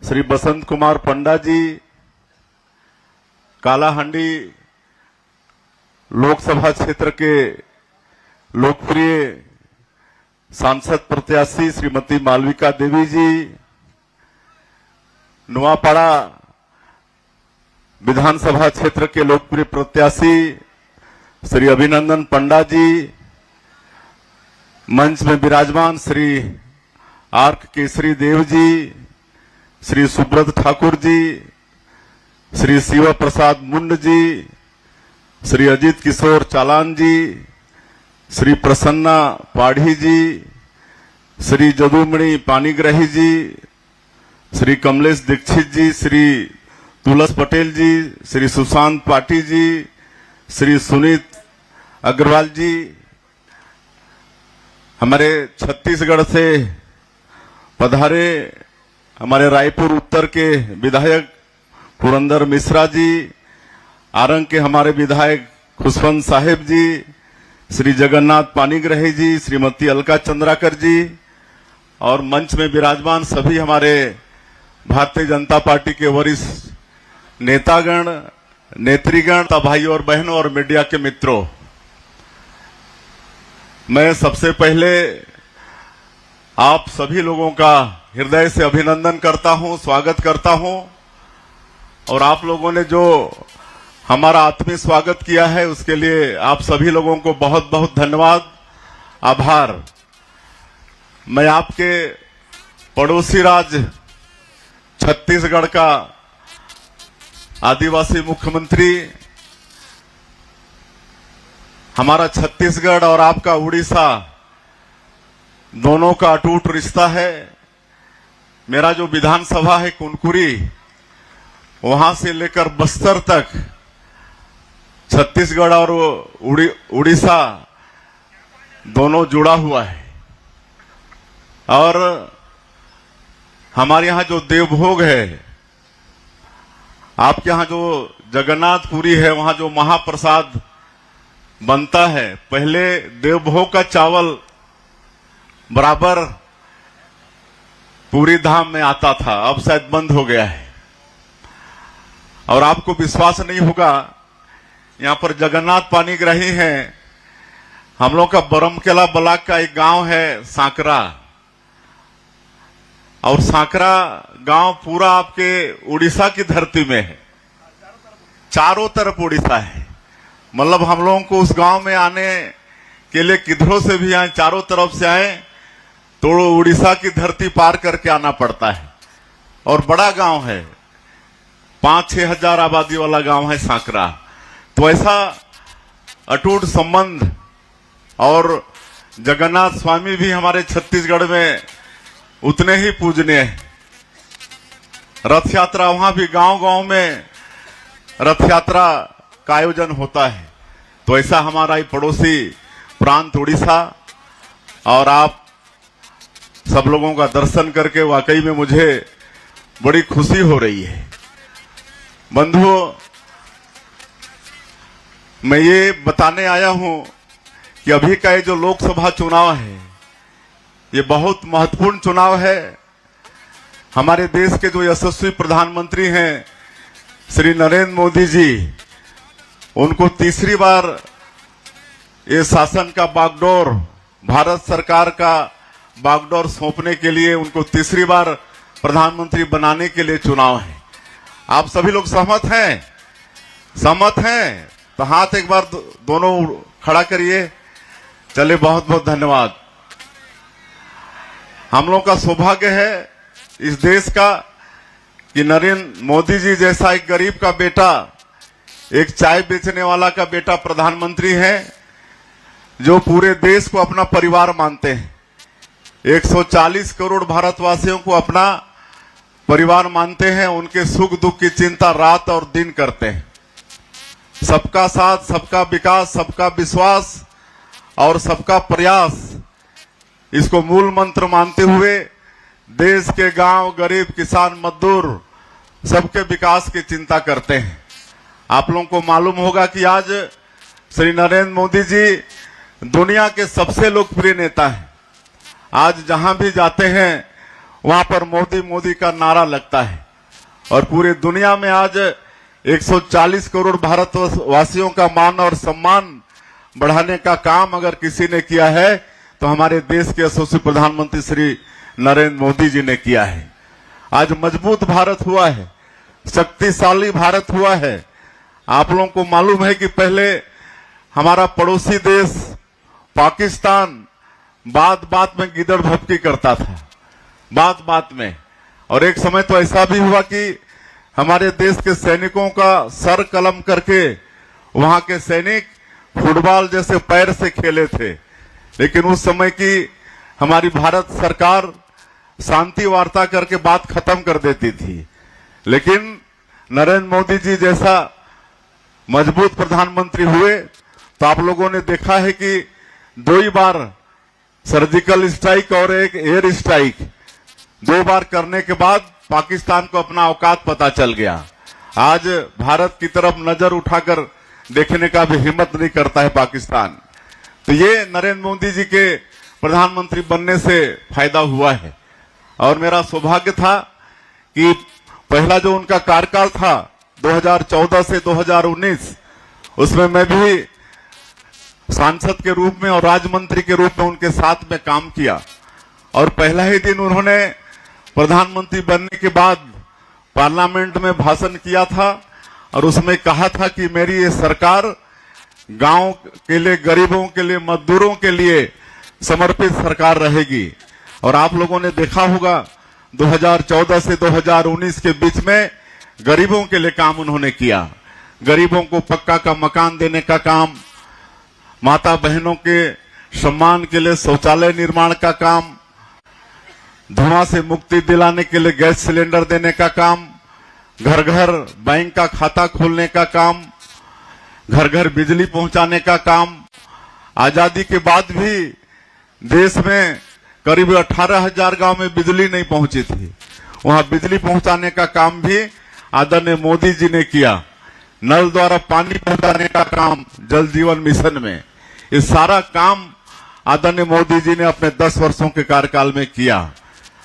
श्री बसंत कुमार पंडा जी, कालाहांडी लोकसभा क्षेत्र के लोकप्रिय सांसद प्रत्याशी श्रीमती मालविका देवी जी, नुआपाड़ा विधानसभा क्षेत्र के लोकप्रिय प्रत्याशी श्री अभिनंदन पंडा जी, मंच में विराजमान श्री आर्क केसरी देव जी, श्री सुब्रत ठाकुर जी, श्री शिव प्रसाद मुंड जी, श्री अजीत किशोर चालान जी, श्री प्रसन्ना पाढ़ी जी, श्री जदुमणि पानीग्राही जी, श्री कमलेश दीक्षित जी, श्री तुलस पटेल जी, श्री सुशांत पाटी जी, श्री सुनीत अग्रवाल जी, हमारे छत्तीसगढ़ से पधारे हमारे रायपुर उत्तर के विधायक पुरंदर मिश्रा जी, आरंग के हमारे विधायक खुशवंत साहेब जी, श्री जगन्नाथ पानीग्राही जी, श्रीमती अलका चंद्राकर जी और मंच में विराजमान सभी हमारे भारतीय जनता पार्टी के वरिष्ठ नेतागण, नेत्रीगण, भाइयों और बहनों और मीडिया के मित्रों, मैं सबसे पहले आप सभी लोगों का हृदय से अभिनंदन करता हूं, स्वागत करता हूं और आप लोगों ने जो हमारा आत्मीय स्वागत किया है उसके लिए आप सभी लोगों को बहुत बहुत धन्यवाद, आभार। मैं आपके पड़ोसी राज्य छत्तीसगढ़ का आदिवासी मुख्यमंत्री, हमारा छत्तीसगढ़ और आपका उड़ीसा दोनों का अटूट रिश्ता है। मेरा जो विधानसभा है कुनकुरी, वहां से लेकर बस्तर तक छत्तीसगढ़ और उड़ीसा दोनों जुड़ा हुआ है। और हमारे यहां जो देवभोग है, आपके यहां जो जगन्नाथपुरी है, वहां जो महाप्रसाद बनता है, पहले देवभोग का चावल बराबर पूरी धाम में आता था, अब शायद बंद हो गया है। और आपको विश्वास नहीं होगा, यहां पर जगन्नाथ पानीग्राही हैं, हम लोग का बरमकेला ब्लॉक का एक गांव है सांकरा, और सांकरा गांव पूरा आपके उड़ीसा की धरती में है, चारों तरफ उड़ीसा है। मतलब हम लोगों को उस गांव में आने के लिए किधरों से भी आए, चारों तरफ से आए तो उड़ीसा की धरती पार करके आना पड़ता है। और बड़ा गांव है, 5-6 हजार आबादी वाला गांव है सांकरा। तो ऐसा अटूट संबंध, और जगन्नाथ स्वामी भी हमारे छत्तीसगढ़ में उतने ही पूजनीय है। रथ यात्रा वहां भी गांव-गांव में रथ यात्रा का आयोजन होता है। तो ऐसा हमारा ही पड़ोसी प्रांत उड़ीसा, और आप सब लोगों का दर्शन करके वाकई में मुझे बड़ी खुशी हो रही है। बंधुओं, मैं ये बताने आया हूं कि अभी का ये जो लोकसभा चुनाव है, ये बहुत महत्वपूर्ण चुनाव है। हमारे देश के जो यशस्वी प्रधानमंत्री हैं श्री नरेंद्र मोदी जी, उनको तीसरी बार ये शासन का बागडोर, भारत सरकार का बागडोर सौंपने के लिए, उनको तीसरी बार प्रधानमंत्री बनाने के लिए चुनाव है। आप सभी लोग सहमत हैं? सहमत हैं तो हाथ एक बार दोनों खड़ा करिए। चले, बहुत बहुत धन्यवाद। हम लोग का सौभाग्य है इस देश का कि नरेंद्र मोदी जी जैसा एक गरीब का बेटा, एक चाय बेचने वाला का बेटा प्रधानमंत्री है, जो पूरे देश को अपना परिवार मानते हैं। 140 करोड़ भारतवासियों को अपना परिवार मानते हैं, उनके सुख दुख की चिंता रात और दिन करते हैं। सबका साथ, सबका विकास, सबका विश्वास और सबका प्रयास, इसको मूल मंत्र मानते हुए देश के गांव, गरीब, किसान, मजदूर सबके विकास की चिंता करते हैं। आप लोगों को मालूम होगा कि आज श्री नरेंद्र मोदी जी दुनिया के सबसे लोकप्रिय नेता हैं। आज जहां भी जाते हैं वहां पर मोदी मोदी का नारा लगता है। और पूरी दुनिया में आज 140 करोड़ भारतवासियों का मान और सम्मान बढ़ाने का काम अगर किसी ने किया है तो हमारे देश के यशस्वी प्रधानमंत्री श्री नरेंद्र मोदी जी ने किया है। आज मजबूत भारत हुआ है, शक्तिशाली भारत हुआ है। आप लोगों को मालूम है कि पहले हमारा पड़ोसी देश पाकिस्तान बात बात में गिदड़ भपकी करता था, बात बात में। और एक समय तो ऐसा भी हुआ कि हमारे देश के सैनिकों का सर कलम करके वहां के सैनिक फुटबॉल जैसे पैर से खेले थे। लेकिन उस समय की हमारी भारत सरकार शांति वार्ता करके बात खत्म कर देती थी। लेकिन नरेंद्र मोदी जी जैसा मजबूत प्रधानमंत्री हुए तो आप लोगों ने देखा है कि 2 ही बार सर्जिकल स्ट्राइक और एक एयर स्ट्राइक 2 बार करने के बाद पाकिस्तान को अपना औकात पता चल गया। आज भारत की तरफ नजर उठाकर देखने का भी हिम्मत नहीं करता है पाकिस्तान। तो ये नरेंद्र मोदी जी के प्रधानमंत्री बनने से फायदा हुआ है। और मेरा सौभाग्य था कि पहला जो उनका कार्यकाल था 2014 से 2019, उसमें मैं भी सांसद के रूप में और राज्य मंत्री के रूप में उनके साथ में काम किया। और पहला ही दिन उन्होंने प्रधानमंत्री बनने के बाद पार्लियामेंट में भाषण किया था और उसमें कहा था कि मेरी ये सरकार गांव के लिए, गरीबों के लिए, मजदूरों के लिए समर्पित सरकार रहेगी। और आप लोगों ने देखा होगा 2014 से 2019 के बीच में गरीबों के लिए काम उन्होंने किया। गरीबों को पक्का का मकान देने का काम, माता बहनों के सम्मान के लिए शौचालय निर्माण का काम, धुआं से मुक्ति दिलाने के लिए गैस सिलेंडर देने का काम, घर घर बैंक का खाता खोलने का काम, घर घर बिजली पहुंचाने का काम। आजादी के बाद भी देश में करीब 18,000 गांव में बिजली नहीं पहुंची थी, वहां बिजली पहुंचाने का काम भी आदरणीय मोदी जी ने किया। नल द्वारा पानी पहुंचाने का काम जल जीवन मिशन में, ये सारा काम आदरणीय मोदी जी ने अपने 10 वर्षों के कार्यकाल में किया।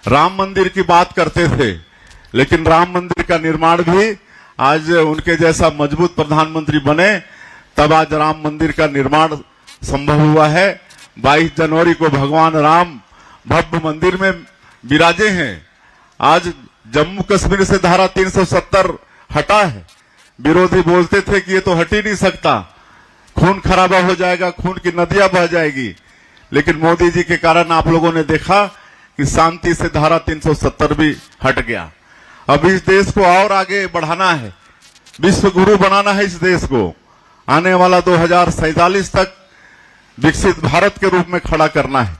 राम मंदिर की बात करते थे, लेकिन राम मंदिर का निर्माण भी आज उनके जैसा मजबूत प्रधानमंत्री बने तब आज राम मंदिर का निर्माण संभव हुआ है। 22 जनवरी को भगवान राम भव्य मंदिर में विराजे हैं। आज जम्मू कश्मीर से धारा 370 हटा है। विरोधी बोलते थे कि ये तो हट ही नहीं सकता, खून खराबा हो जाएगा, खून की नदियां बह जाएगी। लेकिन मोदी जी के कारण आप लोगों ने देखा कि शांति से धारा 370 भी हट गया। अब इस देश को और आगे बढ़ाना है, विश्व गुरु बनाना है इस देश को। आने वाला 2047 तक विकसित भारत के रूप में खड़ा करना है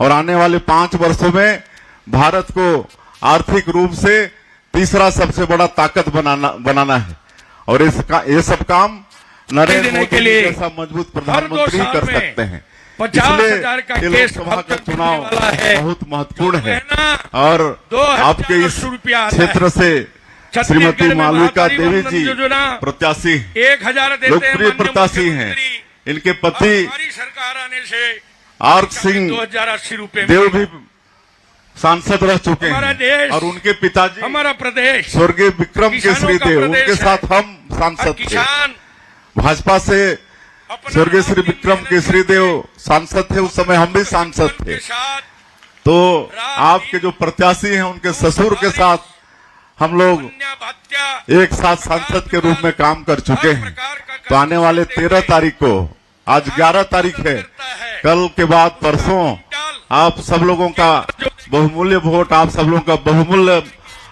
और आने वाले 5 वर्षों में भारत को आर्थिक रूप से तीसरा सबसे बड़ा ताकत बनाना है। और ये सब काम नरेंद्र मोदी जैसा मजबूत प्रधानमंत्री कर सकते हैं। 50,000 का केस लोकसभा का चुनाव बहुत महत्वपूर्ण है और आपके इस क्षेत्र से श्रीमती मालविका देवी जी प्रत्याशी 1,000 लोकप्रिय प्रत्याशी हैं। इनके पति सरकार आने से आर्क सिंह 2,080 रुपए देव भी सांसद रह चुके हैं और उनके पिताजी हमारा प्रदेश स्वर्गीय विक्रम केसरी देव, उनके साथ हम सांसद थे। भाजपा से स्वर्गीय श्री विक्रम केसरी देव सांसद थे, उस समय हम भी सांसद थे। तो आपके जो प्रत्याशी हैं उनके ससुर के साथ हम लोग एक साथ सांसद के रूप में काम कर चुके हैं। तो आने वाले 13 तारीख को, आज 11 तारीख है, कल के बाद परसों आप सब लोगों का बहुमूल्य वोट, आप सब लोगों का बहुमूल्य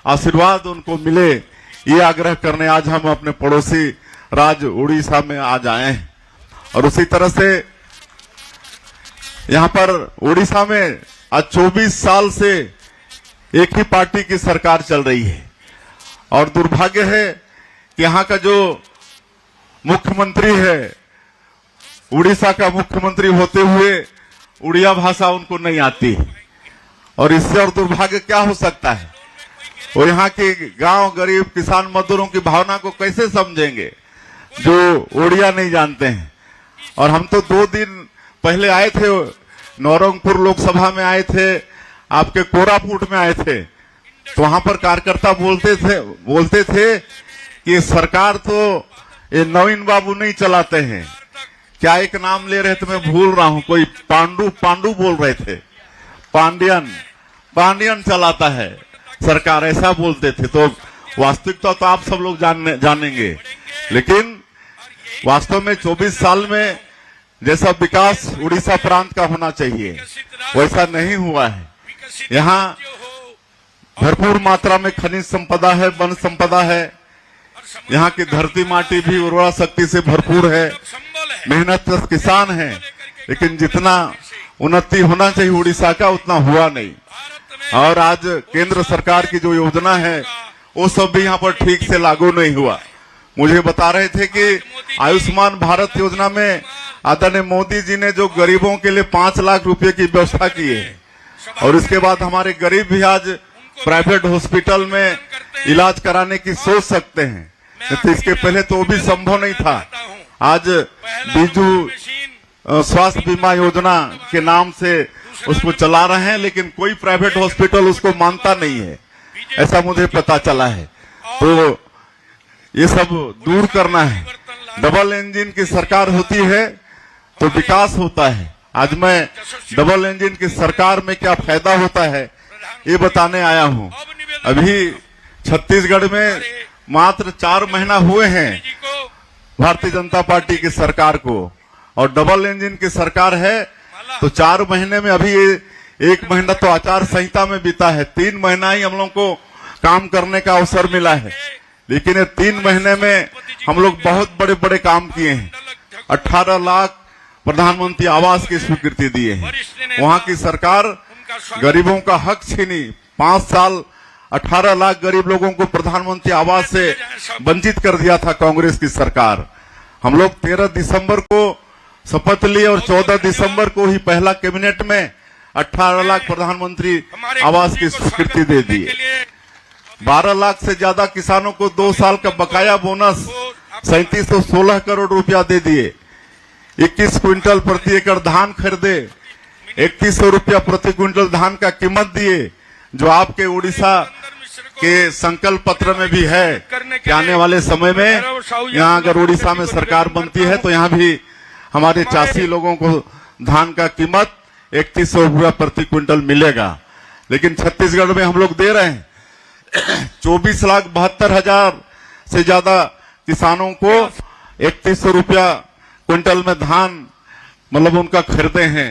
आशीर्वाद उनको मिले, ये आग्रह करने आज हम अपने पड़ोसी राज्य उड़ीसा में आज आए हैं। और उसी तरह से यहाँ पर उड़ीसा में आज 24 साल से एक ही पार्टी की सरकार चल रही है और दुर्भाग्य है कि यहाँ का जो मुख्यमंत्री है, उड़ीसा का मुख्यमंत्री होते हुए उड़िया भाषा उनको नहीं आती। और इससे और दुर्भाग्य क्या हो सकता है? वो यहाँ के गांव गरीब किसान मजदूरों की भावना को कैसे समझेंगे जो उड़िया नहीं जानते हैं। और हम तो 2 दिन पहले आए थे, नौरंगपुर लोकसभा में आए थे, आपके कोरापुट में आए थे, तो वहां पर कार्यकर्ता बोलते थे कि सरकार तो ये नवीन बाबू नहीं चलाते हैं। क्या एक नाम ले रहे थे, मैं भूल रहा हूं, कोई पांडु बोल रहे थे, पांडियन चलाता है सरकार, ऐसा बोलते थे। तो वास्तविकता तो आप सब लोग जानेंगे, लेकिन वास्तव में 24 साल में जैसा विकास उड़ीसा प्रांत का होना चाहिए वैसा नहीं हुआ है। यहाँ भरपूर मात्रा में खनिज संपदा है, वन संपदा है, यहाँ की धरती माटी भी उर्वरा शक्ति से भरपूर है, मेहनत किसान है, लेकिन जितना उन्नति होना चाहिए उड़ीसा का उतना हुआ नहीं। और आज केंद्र सरकार की जो योजना है वो सब भी यहाँ पर ठीक से लागू नहीं हुआ। मुझे बता रहे थे कि आयुष्मान भारत योजना में आदरणीय मोदी जी ने जो गरीबों के लिए 5 लाख रुपए की व्यवस्था की है, और इसके बाद हमारे गरीब भी आज प्राइवेट हॉस्पिटल में इलाज कराने की सोच सकते हैं, तो इसके पहले तो वो भी संभव नहीं था। आज बीजू स्वास्थ्य बीमा योजना के नाम से उसको चला रहे हैं, लेकिन कोई प्राइवेट हॉस्पिटल उसको मानता नहीं है, ऐसा मुझे पता चला है। तो ये सब दूर करना है। डबल इंजन की सरकार होती है तो विकास होता है। आज मैं डबल इंजन की सरकार में क्या फायदा होता है ये बताने आया हूँ। अभी छत्तीसगढ़ में मात्र 4 महीना हुए हैं भारतीय जनता पार्टी की सरकार को, और डबल इंजन की सरकार है तो 4 महीने में अभी 1 महीना तो आचार संहिता में बीता है, 3 महीना ही हम लोग को काम करने का अवसर मिला है, लेकिन ये 3 महीने में हम लोग बहुत बड़े बड़े काम किए हैं। 18 लाख प्रधानमंत्री आवास की स्वीकृति दिए हैं। वहां की सरकार गरीबों का हक छीनी, 5 साल 18 लाख गरीब लोगों को प्रधानमंत्री आवास से वंचित कर दिया था कांग्रेस की सरकार। हम लोग 13 दिसंबर को शपथ लिए और 14 दिसंबर को ही पहला कैबिनेट में 18 लाख प्रधानमंत्री आवास की स्वीकृति दे दी। 12 लाख से ज्यादा किसानों को 2 साल का बकाया बोनस 3716 करोड़ रुपया दे दिए। 21 क्विंटल प्रति एकड़ धान खरीदे, 3100 रुपया प्रति क्विंटल धान का कीमत दिए, जो आपके उड़ीसा के संकल्प पत्र में भी है कि आने वाले समय में यहाँ अगर उड़ीसा में सरकार बनती है तो यहाँ भी हमारे चासी लोगों को धान का कीमत 3100 रुपया प्रति क्विंटल मिलेगा। लेकिन छत्तीसगढ़ में हम लोग दे रहे हैं 24,72,000 से ज्यादा किसानों को 3100 रुपया क्विंटल में धान मतलब उनका खरीदे हैं।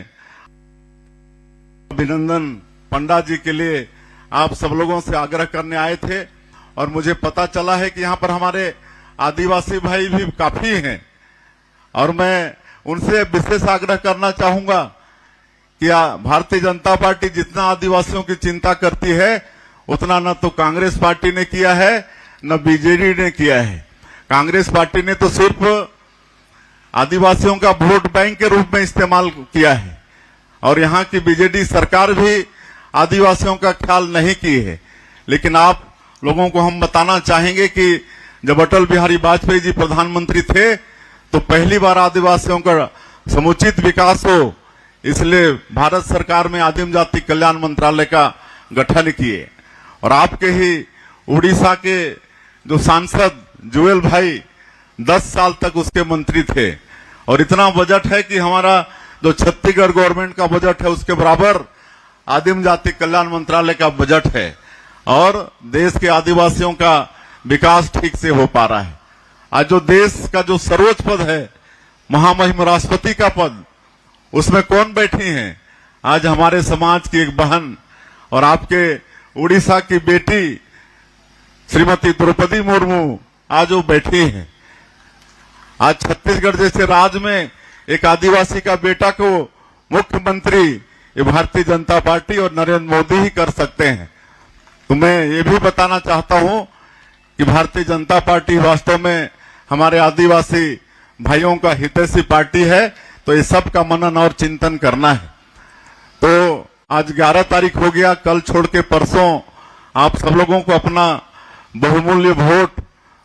अभिनंदन पंडा जी के लिए आप सब लोगों से आग्रह करने आए थे, और मुझे पता चला है कि यहाँ पर हमारे आदिवासी भाई भी काफी हैं, और मैं उनसे विशेष आग्रह करना चाहूंगा कि भारतीय जनता पार्टी जितना आदिवासियों की चिंता करती है उतना न तो कांग्रेस पार्टी ने किया है न बीजेडी ने किया है। कांग्रेस पार्टी ने तो सिर्फ आदिवासियों का वोट बैंक के रूप में इस्तेमाल किया है, और यहाँ की बीजेडी सरकार भी आदिवासियों का ख्याल नहीं की है। लेकिन आप लोगों को हम बताना चाहेंगे कि जब अटल बिहारी वाजपेयी जी प्रधानमंत्री थे तो पहली बार आदिवासियों का समुचित विकास हो, इसलिए भारत सरकार में आदिम जाति कल्याण मंत्रालय का गठन किए। और आपके ही उड़ीसा के जो सांसद जुएल भाई 10 साल तक उसके मंत्री थे, और इतना बजट है कि हमारा जो छत्तीसगढ़ गवर्नमेंट का बजट है उसके बराबर आदिम जाति कल्याण मंत्रालय का बजट है, और देश के आदिवासियों का विकास ठीक से हो पा रहा है। आज जो देश का जो सर्वोच्च पद है महामहिम राष्ट्रपति का पद, उसमें कौन बैठी हैं? आज हमारे समाज की एक बहन और आपके उड़ीसा की बेटी श्रीमती द्रौपदी मुर्मू आज वो बैठी हैं। आज छत्तीसगढ़ जैसे राज्य में एक आदिवासी का बेटा को मुख्यमंत्री ये भारतीय जनता पार्टी और नरेंद्र मोदी ही कर सकते हैं। तो मैं ये भी बताना चाहता हूं कि भारतीय जनता पार्टी वास्तव में हमारे आदिवासी भाइयों का हितैषी पार्टी है, तो ये सब का मनन और चिंतन करना है। तो आज 11 तारीख हो गया, कल छोड़ के परसों आप सब लोगों को अपना बहुमूल्य वोट,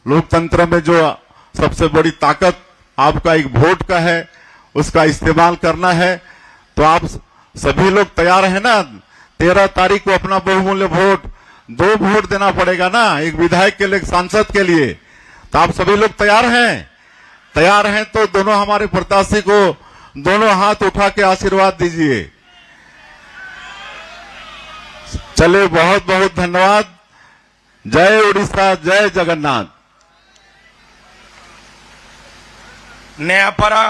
लोकतंत्र में जो सबसे बड़ी ताकत आपका एक वोट का है, उसका इस्तेमाल करना है। तो आप सभी लोग तैयार हैं ना? 13 तारीख को अपना बहुमूल्य वोट 2 वोट देना पड़ेगा ना, एक विधायक के लिए, एक सांसद के लिए। तो आप सभी लोग तैयार हैं? तैयार हैं तो दोनों हमारे प्रत्याशी को दोनों हाथ उठा के आशीर्वाद दीजिए। चलिए, बहुत बहुत धन्यवाद। जय उड़ीसा, जय जगन्नाथ। नयापरा